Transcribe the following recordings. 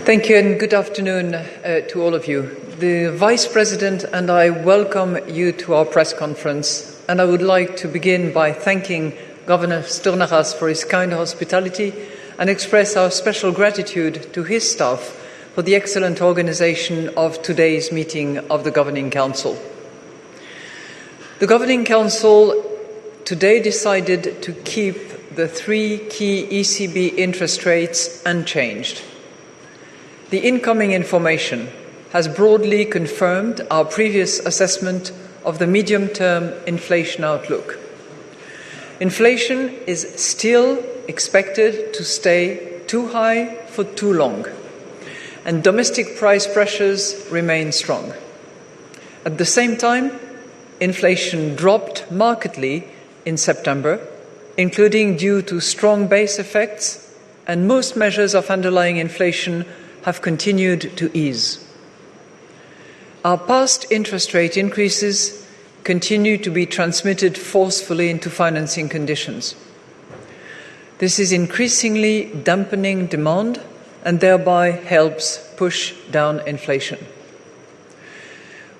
Thank you and good afternoon to all of you. The Vice President and I welcome you to our press conference, and I would like to begin by thanking Governor Stournaras for his kind hospitality and express our special gratitude to his staff for the excellent organisation of today's meeting of the Governing Council. The Governing Council today decided to keep the three key ECB interest rates unchanged. The incoming information has broadly confirmed our previous assessment of the medium-term inflation outlook. Inflation is still expected to stay too high for too long, and domestic price pressures remain strong. At the same time, inflation dropped markedly in September, including due to strong base effects, and most measures of underlying inflation have continued to ease. Our past interest rate increases continue to be transmitted forcefully into financing conditions. This is increasingly dampening demand and thereby helps push down inflation.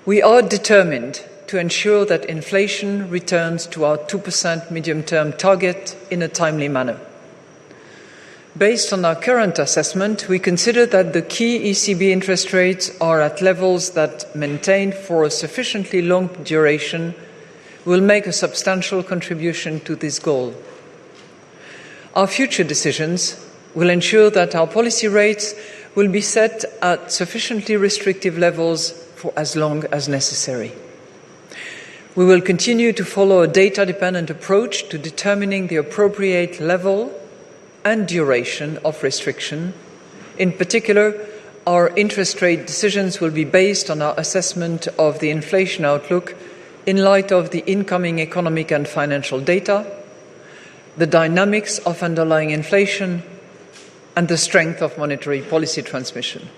We are determined to ensure that inflation returns to our 2% medium-term target in a timely manner. Based on our current assessment, we consider that the key ECB interest rates are at levels that, maintained for a sufficiently long duration, will make a substantial contribution to this goal. Our future decisions will ensure that our policy rates will be set at sufficiently restrictive levels for as long as necessary. We will continue to follow a data-dependent approach to determining the appropriate level and duration of restriction. In particular, our interest rate decisions will be based on our assessment of the inflation outlook in light of the incoming economic and financial data, the dynamics of underlying inflation, and the strength of monetary policy transmission.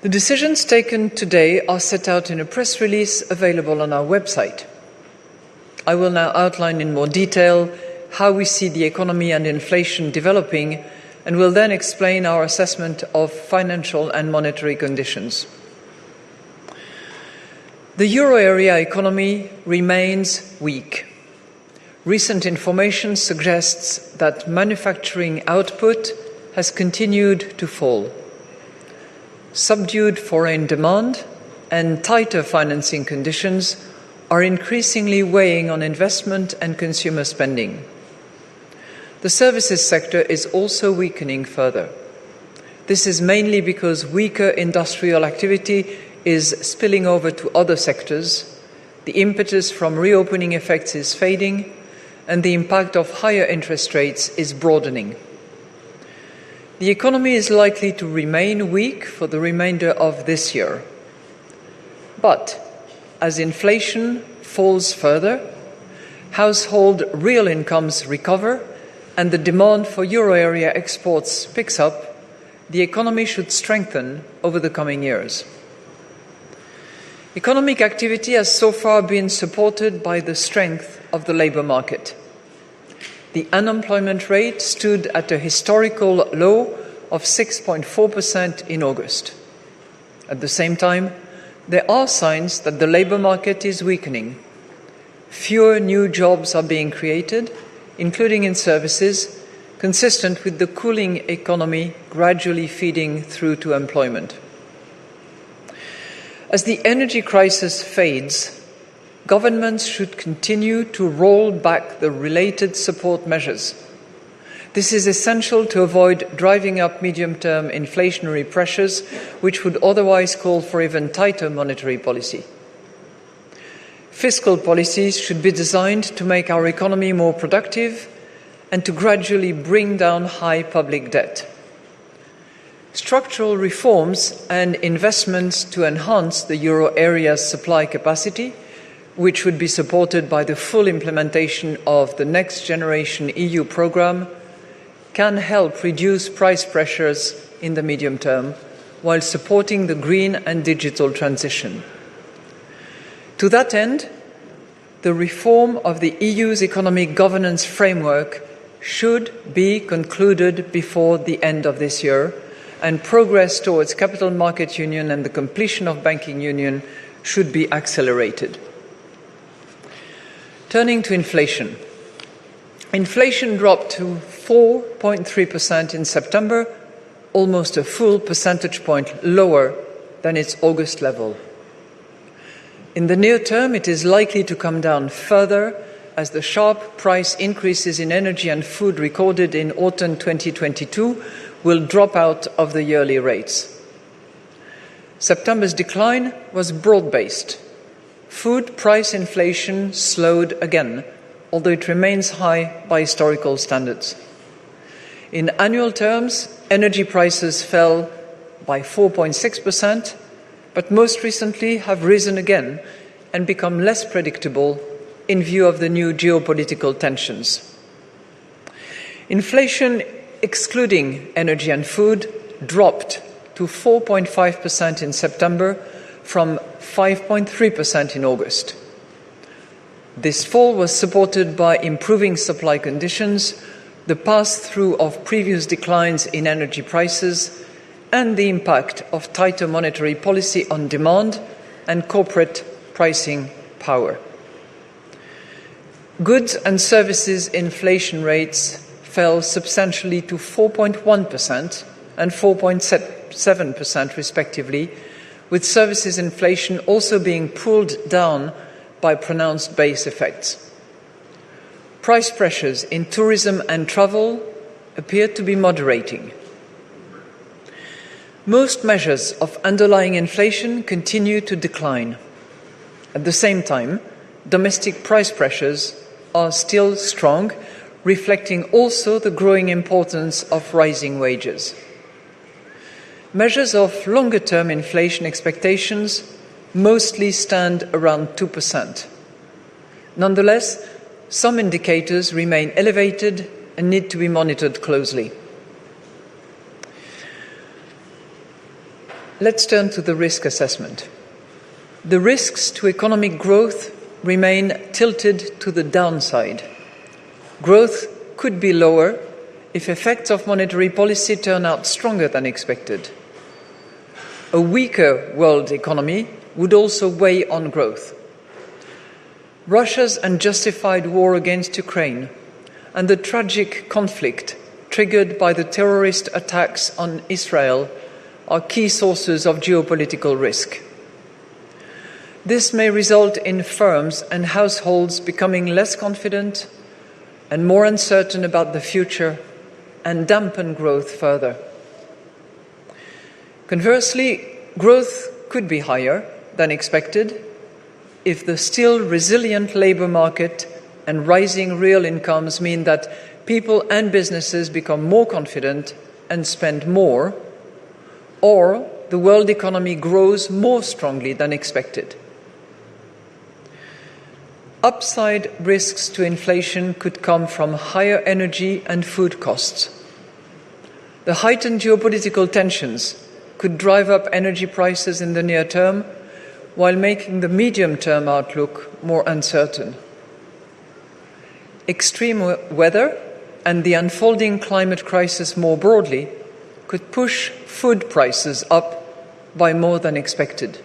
The decisions taken today are set out in a press release available on our website. I will now outline in more detail how we see the economy and inflation developing, and will then explain our assessment of financial and monetary conditions. The euro area economy remains weak. Recent information suggests that manufacturing output has continued to fall. Subdued foreign demand and tighter financing conditions are increasingly weighing on investment and consumer spending. The services sector is also weakening further. This is mainly because weaker industrial activity is spilling over to other sectors, the impetus from reopening effects is fading, and the impact of higher interest rates is broadening. The economy is likely to remain weak for the remainder of this year. But as inflation falls further, household real incomes recover, and the demand for euro area exports picks up, the economy should strengthen over the coming years. Economic activity has so far been supported by the strength of the labour market. The unemployment rate stood at a historical low of 6.4% in August. At the same time, there are signs that the labour market is weakening. Fewer new jobs are being created, including in services, consistent with the cooling economy gradually feeding through to employment. As the energy crisis fades, governments should continue to roll back the related support measures. This is essential to avoid driving up medium-term inflationary pressures, which would otherwise call for even tighter monetary policy. Fiscal policies should be designed to make our economy more productive and to gradually bring down high public debt. Structural reforms and investments to enhance the euro area's supply capacity, which would be supported by the full implementation of the Next Generation EU programme, can help reduce price pressures in the medium term while supporting the green and digital transition. To that end, the reform of the EU's economic governance framework should be concluded before the end of this year, and progress towards capital market union and the completion of banking union should be accelerated. Turning to inflation. Inflation dropped to 4.3% in September, almost a full percentage point lower than its August level. In the near term, it is likely to come down further as the sharp price increases in energy and food recorded in autumn 2022 will drop out of the yearly rates. September's decline was broad-based. Food price inflation slowed again, although it remains high by historical standards. In annual terms, energy prices fell by 4.6%, but most recently have risen again and become less predictable in view of the new geopolitical tensions. Inflation, excluding energy and food, dropped to 4.5% in September from 5.3% in August. This fall was supported by improving supply conditions, the pass-through of previous declines in energy prices, and the impact of tighter monetary policy on demand and corporate pricing power. Goods and services inflation rates fell substantially to 4.1% and 4.7% respectively, with services inflation also being pulled down by pronounced base effects. Price pressures in tourism and travel appear to be moderating. Most measures of underlying inflation continue to decline. At the same time, domestic price pressures are still strong, reflecting also the growing importance of rising wages. Measures of longer-term inflation expectations mostly stand around 2%. Nonetheless, some indicators remain elevated and need to be monitored closely. Let's turn to the risk assessment. The risks to economic growth remain tilted to the downside. Growth could be lower if effects of monetary policy turn out stronger than expected. A weaker world economy would also weigh on growth. Russia's unjustified war against Ukraine and the tragic conflict triggered by the terrorist attacks on Israel are key sources of geopolitical risk. This may result in firms and households becoming less confident and more uncertain about the future and dampen growth further. Conversely, growth could be higher than expected if the still resilient labour market and rising real incomes mean that people and businesses become more confident and spend more, or the world economy grows more strongly than expected. Upside risks to inflation could come from higher energy and food costs. The heightened geopolitical tensions could drive up energy prices in the near term, while making the medium-term outlook more uncertain. Extreme weather and the unfolding climate crisis more broadly could push food prices up by more than expected.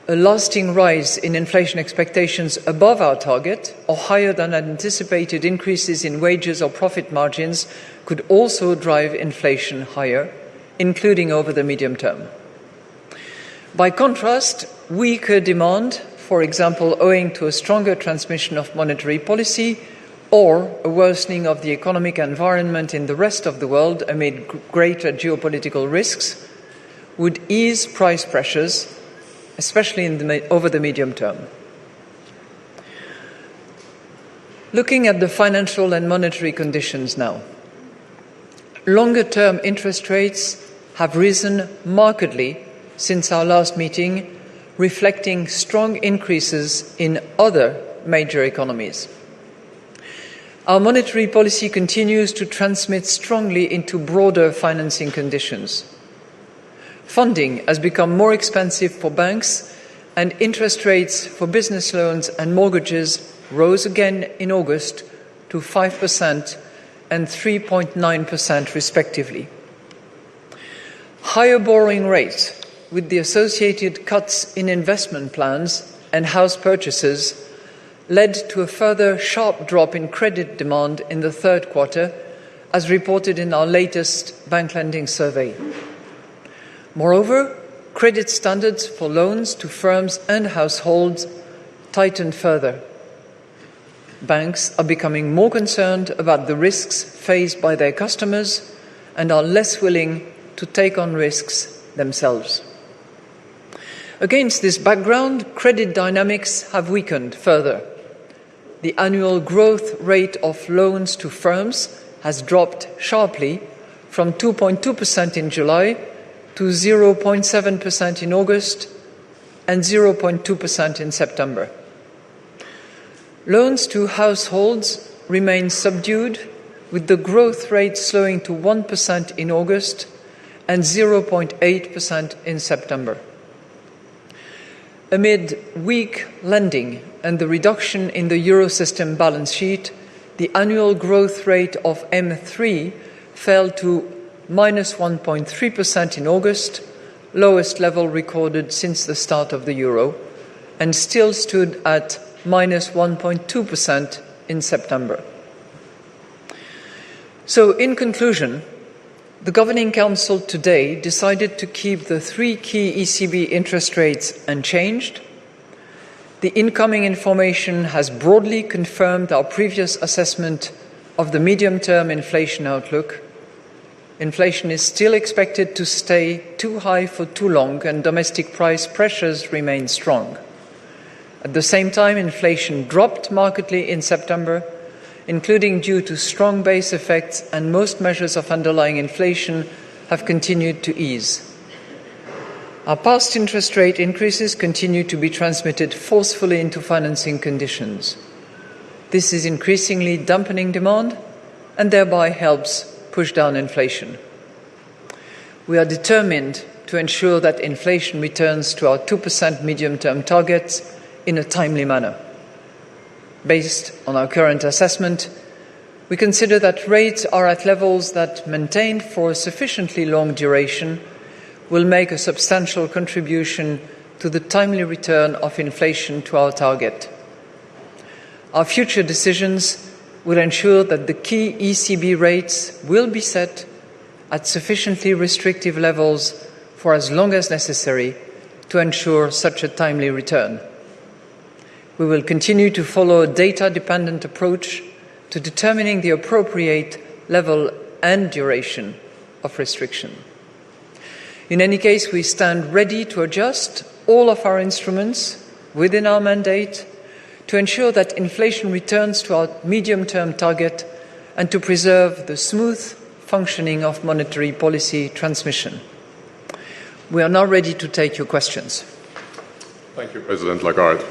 A lasting rise in inflation expectations above our target or higher than anticipated increases in wages or profit margins could also drive inflation higher, including over the medium term. By contrast, weaker demand, for example, owing to a stronger transmission of monetary policy or a worsening of the economic environment in the rest of the world amid greater geopolitical risks, would ease price pressures, especially over the medium term. Looking at the financial and monetary conditions now. Longer-term interest rates have risen markedly since our last meeting, reflecting strong increases in other major economies. Our monetary policy continues to transmit strongly into broader financing conditions. Funding has become more expensive for banks, and interest rates for business loans and mortgages rose again in August to 5% and 3.9% respectively. Higher borrowing rates, with the associated cuts in investment plans and house purchases, led to a further sharp drop in credit demand in the third quarter, as reported in our latest bank lending survey. Moreover, credit standards for loans to firms and households tightened further. Banks are becoming more concerned about the risks faced by their customers and are less willing to take on risks themselves. Against this background, credit dynamics have weakened further. The annual growth rate of loans to firms has dropped sharply from 2.2% in July to 0.7% in August and 0.2% in September. Loans to households remain subdued, with the growth rate slowing to 1% in August and 0.8% in September. Amid weak lending and the reduction in the Eurosystem balance sheet, the annual growth rate of M3 fell to minus 1.3% in August, lowest level recorded since the start of the euro, and still stood at minus 1.2% in September. So, in conclusion, the Governing Council today decided to keep the three key ECB interest rates unchanged. The incoming information has broadly confirmed our previous assessment of the medium-term inflation outlook. Inflation is still expected to stay too high for too long, and domestic price pressures remain strong. At the same time, inflation dropped markedly in September, including due to strong base effects, and most measures of underlying inflation have continued to ease. Our past interest rate increases continue to be transmitted forcefully into financing conditions. This is increasingly dampening demand and thereby helps push down inflation. We are determined to ensure that inflation returns to our 2% medium-term targets in a timely manner. Based on our current assessment, we consider that rates are at levels that, maintained for a sufficiently long duration, will make a substantial contribution to the timely return of inflation to our target. Our future decisions will ensure that the key ECB rates will be set at sufficiently restrictive levels for as long as necessary to ensure such a timely return. We will continue to follow a data-dependent approach to determining the appropriate level and duration of restriction. In any case, we stand ready to adjust all of our instruments within our mandate to ensure that inflation returns to our medium-term target and to preserve the smooth functioning of monetary policy transmission. We are now ready to take your questions. Thank you, President Lagarde.